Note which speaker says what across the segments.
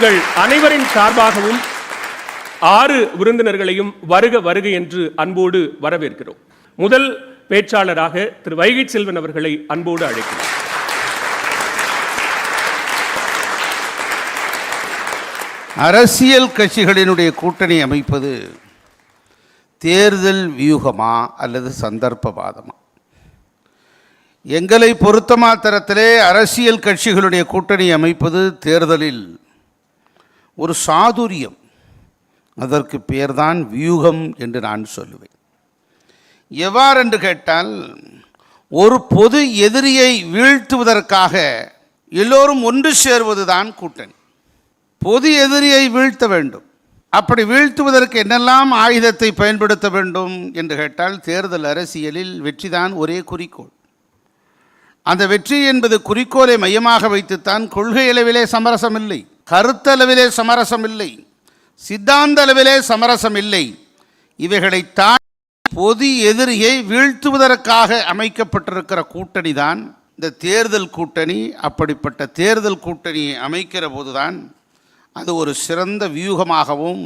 Speaker 1: உங்கள் அனைவரின் சார்பாகவும் 6 விருந்தினர்களையும் வருக வருக என்று அன்போடு வரவேற்கிறோம். முதல் பேச்சாளராக திரு வைகை செல்வன் அவர்களை அன்போடு அழைக்கிறோம்.
Speaker 2: அரசியல் கட்சிகளினுடைய கூட்டணி அமைப்பது தேர்தல் வியூகமா அல்லது சந்தர்ப்பவாதமா? எங்களை பொறுத்த மாத்திரத்திலே அரசியல் கட்சிகளுடைய கூட்டணி அமைப்பது தேர்தலில் ஒரு சாதுரியம். அதற்கு பெயர்தான் வியூகம் என்று நான் சொல்லுவேன். எவ்வாறென்று கேட்டால், ஒரு பொது எதிரியை வீழ்த்துவதற்காக எல்லோரும் ஒன்று சேர்வதுதான் கூட்டணி. பொது எதிரியை வீழ்த்த வேண்டும். அப்படி வீழ்த்துவதற்கு என்னெல்லாம் ஆயுதத்தை பயன்படுத்த வேண்டும் என்று கேட்டால், தேர்தல் அரசியலில் வெற்றிதான் ஒரே குறிக்கோள். அந்த வெற்றி என்பது குறிக்கோளை மையமாக வைத்துத்தான். கொள்கை அளவிலே சமரசம் இல்லை, கருத்தளவிலே சமரசம் இல்லை, சித்தாந்த அளவிலே சமரசம் இல்லை. இவைகளை தாண்டி பொது எதிரியை வீழ்த்துவதற்காக அமைக்கப்பட்டிருக்கிற கூட்டணி தான் இந்த தேர்தல் கூட்டணி. அப்படிப்பட்ட தேர்தல் கூட்டணியை அமைக்கிற போதுதான் அது ஒரு சிறந்த வியூகமாகவும்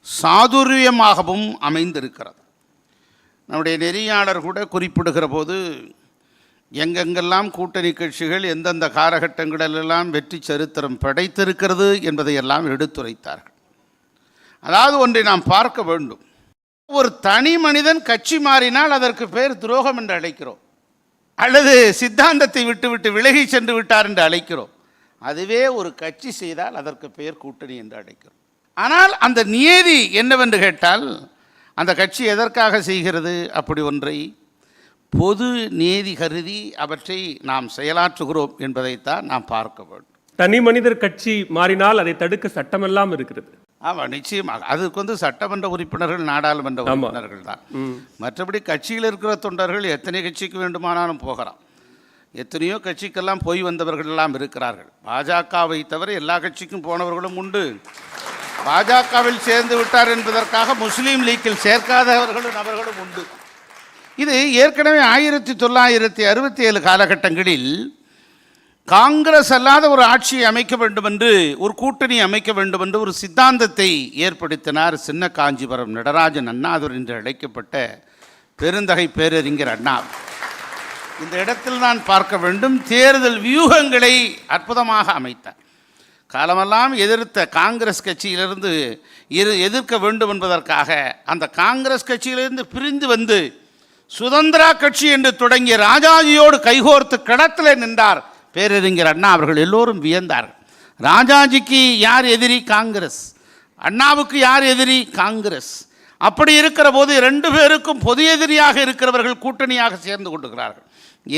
Speaker 2: சாதுரியமாகவும் அமைந்திருக்கிறது. நம்முடைய நெறியாளர் கூட குறிப்பிடுகிற போது, எங்கெங்கெல்லாம் கூட்டணி கட்சிகள் எந்தெந்த காலகட்டங்களிலெல்லாம் வெற்றி சரித்திரம் படைத்திருக்கிறது என்பதையெல்லாம் எடுத்துரைத்தார்கள். அதாவது ஒன்றை நாம் பார்க்க வேண்டும். ஒரு தனி மனிதன் கட்சி மாறினால் அதற்கு பெயர் துரோகம் என்று அழைக்கிறோம், அல்லது சித்தாந்தத்தை விட்டு விலகி சென்று விட்டார் என்று அழைக்கிறோம். அதுவே ஒரு கட்சி செய்தால் அதற்கு பெயர் கூட்டணி என்று அழைக்கிறோம். ஆனால் அந்த நியதி என்னவென்று கேட்டால், அந்த கட்சி எதற்காக செய்கிறது? அப்படி ஒன்றை பொது நீதி கருதி அவற்றை நாம் செயலாற்றுகிறோம் என்பதைத்தான் நாம் பார்க்க வேண்டும்.
Speaker 1: தனி மனிதர் கட்சி மாறினால் அதை தடுக்க சட்டமெல்லாம் இருக்கிறது.
Speaker 2: ஆமாம், நிச்சயமாக. அதுக்கு சட்டமன்ற உறுப்பினர்கள், நாடாளுமன்ற உறுப்பினர்கள் தான். மற்றபடி கட்சியில் இருக்கிற தொண்டர்கள் எத்தனை கட்சிக்கு வேண்டுமானாலும் போகலாம். எத்தனையோ கட்சிக்கெல்லாம் போய் வந்தவர்கள் எல்லாம் இருக்கிறார்கள். பாஜகவை தவிர எல்லா கட்சிக்கும் போனவர்களும் உண்டு. பாஜகவில் சேர்ந்து விட்டார் என்பதற்காக முஸ்லீம் லீக்கில் சேர்க்காதவர்களும் நபர்களும் உண்டு. இது ஏற்கனவே 1967 காலகட்டங்களில் காங்கிரஸ் அல்லாத ஒரு ஆட்சியை அமைக்க வேண்டும் என்று, ஒரு கூட்டணி அமைக்க வேண்டும் என்று ஒரு சித்தாந்தத்தை ஏற்படுத்தினார் சின்ன காஞ்சிபுரம் நடராஜன் அண்ணாதுரை என்று அழைக்கப்பட்ட பெருந்தகை பேரறிஞர் அண்ணா. இந்த இடத்தில் நான் பார்க்க வேண்டும், தேர்தல் வியூகங்களை அற்புதமாக அமைத்தார். காலமெல்லாம் எதிர்த்த காங்கிரஸ் கட்சியிலிருந்து எதிர்க்க வேண்டும் என்பதற்காக அந்த காங்கிரஸ் கட்சியிலிருந்து பிரிந்து வந்து சுதந்திரா கட்சி என்று தொடங்கிய ராஜாஜியோடு கைகோர்த்து களத்தில் நின்றார் பேரறிஞர் அண்ணா அவர்கள். எல்லோரும் வியந்தார்கள். ராஜாஜிக்கு யார் எதிரி? காங்கிரஸ். அண்ணாவுக்கு யார் எதிரி? காங்கிரஸ். அப்படி இருக்கிற போது 2 பேருக்கும் பொது எதிரியாக இருக்கிறவர்கள் கூட்டணியாக சேர்ந்து கொண்டிருக்கிறார்கள்.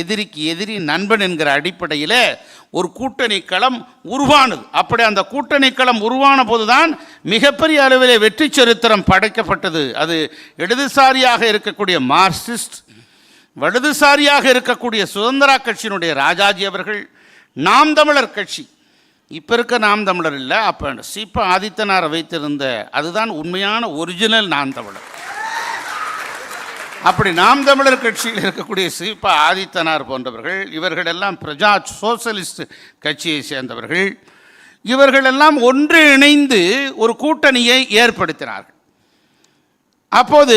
Speaker 2: எதிரிக்கு எதிரி நண்பன் என்கிற அடிப்படையில் ஒரு கூட்டணி களம் உருவானது. அப்படி அந்த கூட்டணி களம் உருவான போதுதான் மிகப்பெரிய அளவிலே வெற்றி சரித்திரம் படைக்கப்பட்டது. அது இடதுசாரியாக இருக்கக்கூடிய மார்க்சிஸ்ட், வலதுசாரியாக இருக்கக்கூடிய சுதந்திரா கட்சியினுடைய ராஜாஜி அவர்கள், நாம் தமிழர் கட்சி, இப்போ இருக்க நாம் தமிழர் இல்லை, அப்போ சீப்பா ஆதித்தனாரை வைத்திருந்த அதுதான் உண்மையான ஒரிஜினல் நாம் தமிழர். அப்படி நாம் தமிழர் கட்சியில் இருக்கக்கூடிய சீப்பா ஆதித்தனார் போன்றவர்கள், இவர்களெல்லாம் பிரஜா சோசலிஸ்ட் கட்சியை சேர்ந்தவர்கள், இவர்களெல்லாம் ஒன்று இணைந்து ஒரு கூட்டணியை ஏற்படுத்தினார்கள். அப்போது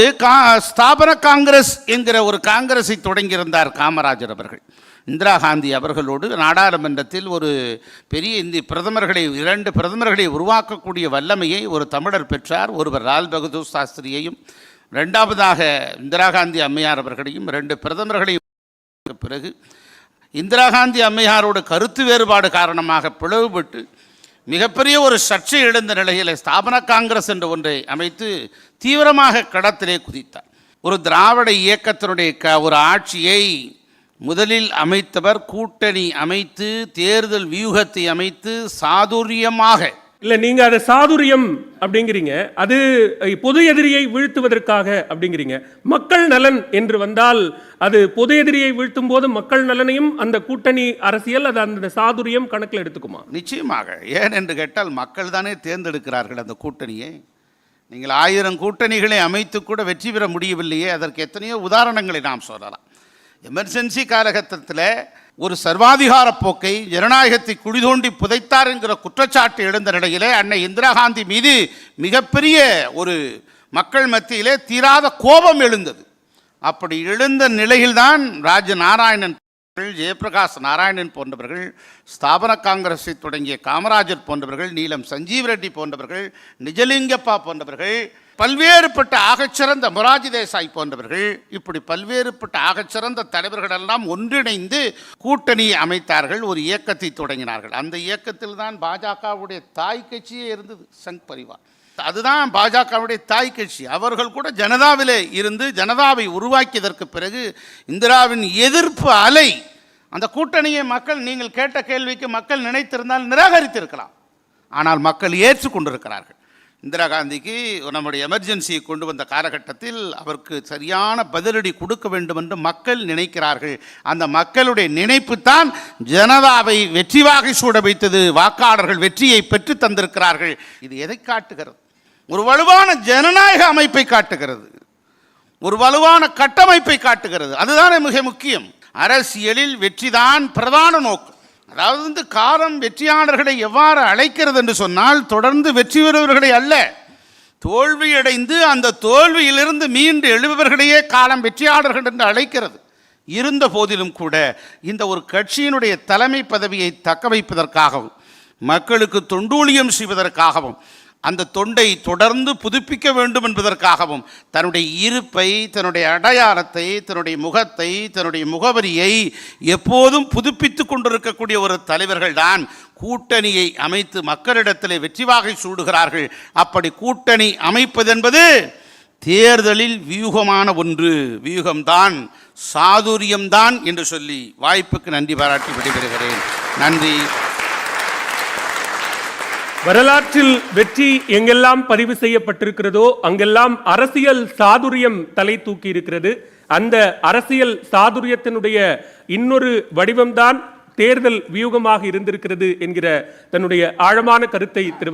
Speaker 2: ஸ்தாபன காங்கிரஸ் என்கிற ஒரு காங்கிரஸை தொடங்கியிருந்தார் காமராஜர் அவர்கள். இந்திரா காந்தி அவர்களோடு நாடாளுமன்றத்தில் ஒரு பெரிய இந்திய பிரதமர்களை, 2 பிரதமர்களை உருவாக்கக்கூடிய வல்லமையை ஒரு தமிழர் பெற்றார். ஒருவர் லால் பகதூர் சாஸ்திரியையும், 2வதாக இந்திரா காந்தி அம்மையார் அவர்களையும், 2 பிரதமர்களையும். பிறகு இந்திரா காந்தி அம்மையாரோட கருத்து வேறுபாடு காரணமாக பிளவுபட்டு மிகப்பெரிய ஒரு சர்ச்சை எழுந்த நிலையில் ஸ்தாபன காங்கிரஸ் என்ற ஒன்றை அமைத்து தீவிரமாக களத்திலே குதித்தார். ஒரு திராவிட இயக்கத்தினுடைய ஒரு ஆட்சியை முதலில் அமைத்தவர், கூட்டணி அமைத்து தேர்தல் வியூகத்தை அமைத்து சாதுரியமாக.
Speaker 1: இல்லை, நீங்கள் அதை சாதுரியம் அப்படிங்கிறீங்க, அது பொது எதிரியை வீழ்த்துவதற்காக அப்படிங்கிறீங்க. மக்கள் நலன் என்று வந்தால் அது பொது எதிரியை வீழ்த்தும் போது மக்கள் நலனையும் அந்த கூட்டணி அரசியல் அது அந்த சாதுரியம் கணக்கில் எடுத்துக்குமா?
Speaker 2: நிச்சயமாக. ஏன் என்று கேட்டால், மக்கள் தானே தேர்ந்தெடுக்கிறார்கள் அந்த கூட்டணியை. நீங்கள் 1000 கூட்டணிகளை அமைத்து கூட வெற்றி பெற முடியவில்லையே. அதற்கு எத்தனையோ உதாரணங்களை நாம் சொல்லலாம். எமர்ஜென்சி காலகட்டத்தில் ஒரு சர்வாதிகார போக்கை, ஜனநாயகத்தை குழிதோண்டி புதைத்தார் என்கிற குற்றச்சாட்டு எழுந்த நிலையிலே அன்னை இந்திரா காந்தி மீது மிகப்பெரிய ஒரு மக்கள் மத்தியிலே தீராத கோபம் எழுந்தது. அப்படி எழுந்த நிலையில்தான் ராஜநாராயணன், ஜெயபிரகாஷ் நாராயணன் போன்றவர்கள், ஸ்தாபன காங்கிரஸை தொடங்கிய காமராஜர் போன்றவர்கள், நீலம் சஞ்சீவ் ரெட்டி போன்றவர்கள், நிஜலிங்கப்பா போன்றவர்கள், பல்வேறுபட்ட ஆகச்சிறந்த மொராஜி தேசாய் போன்றவர்கள், இப்படி பல்வேறுபட்ட ஆகச்சிறந்த தலைவர்களெல்லாம் ஒன்றிணைந்து கூட்டணி அமைத்தார்கள், ஒரு இயக்கத்தை தொடங்கினார்கள். அந்த இயக்கத்தில் தான் பாஜகவுடைய தாய் கட்சியே இருந்தது, சங் பரிவார். அதுதான் பாஜகவுடைய தாய் கட்சி. அவர்கள் கூட ஜனதாவிலே இருந்து ஜனதாவை உருவாக்கியதற்கு பிறகு இந்திராவின் எதிர்ப்பு அலை, அந்த கூட்டணியை மக்கள், நீங்கள் கேட்ட கேள்விக்கு மக்கள் நினைத்திருந்தால் நிராகரித்திருக்கலாம். ஆனால் மக்கள் ஏற்றுக்கொண்டிருக்கிறார்கள். இந்திரா காந்திக்கு நம்முடைய எமர்ஜென்சியை கொண்டு வந்த காலகட்டத்தில் அவருக்கு சரியான பதிலடி கொடுக்க வேண்டும் என்று மக்கள் நினைக்கிறார்கள். அந்த மக்களுடைய நினைப்பு தான் ஜனதாவை வெற்றி வாகை சூட வைத்தது. வாக்காளர்கள் வெற்றியை பெற்று தந்திருக்கிறார்கள். இது எதை காட்டுகிறது? ஒரு வலுவான ஜனநாயக அமைப்பை காட்டுகிறது, ஒரு வலுவான கட்டமைப்பை காட்டுகிறது. அதுதானே மிக முக்கியம். அரசியலில் வெற்றிதான் பிரதான நோக்கம். அதாவது காலம் வெற்றியாளர்களை எவ்வாறு அழைக்கிறது என்று சொன்னால், தொடர்ந்து வெற்றி பெறுபவர்களை அல்ல, தோல்வியடைந்து அந்த தோல்வியிலிருந்து மீண்டு எழுபவர்களையே காலம் வெற்றியாளர்கள் என்று அழைக்கிறது. இருந்த போதிலும் கூட இந்த ஒரு கட்சியினுடைய தலைமை பதவியை தக்க வைப்பதற்காகவும் மக்களுக்கு தொண்டூழியம் செய்வதற்காகவும் அந்த தொண்டை தொடர்ந்து புதுப்பிக்க வேண்டும் என்பதற்காகவும் தன்னுடைய இருப்பை, தன்னுடைய அடையாளத்தை, தன்னுடைய முகத்தை, தன்னுடைய முகவரியை எப்போதும் புதுப்பித்து கொண்டிருக்கக்கூடிய ஒரு தலைவர்கள் தான் கூட்டணியை அமைத்து மக்களிடத்தில் வெற்றி வாகை சூடுகிறார்கள். அப்படி கூட்டணி அமைப்பதென்பது தேர்தலில் வியூகமான ஒன்று, வியூகம்தான், சாதுரியம்தான் என்று சொல்லி வாய்ப்புக்கு நன்றி பாராட்டி விடைபெறுகிறேன். நன்றி.
Speaker 1: வரலாற்றில் வெற்றி எங்கெல்லாம் பதிவு செய்யப்பட்டிருக்கிறதோ அங்கெல்லாம் அரசியல் சாதுரியம் தலை தூக்கி இருக்கிறது. அந்த அரசியல் சாதுரியத்தினுடைய இன்னொரு வடிவம்தான் தேர்தல் வியூகமாக இருந்திருக்கிறது என்கிற தன்னுடைய ஆழமான கருத்தை திரு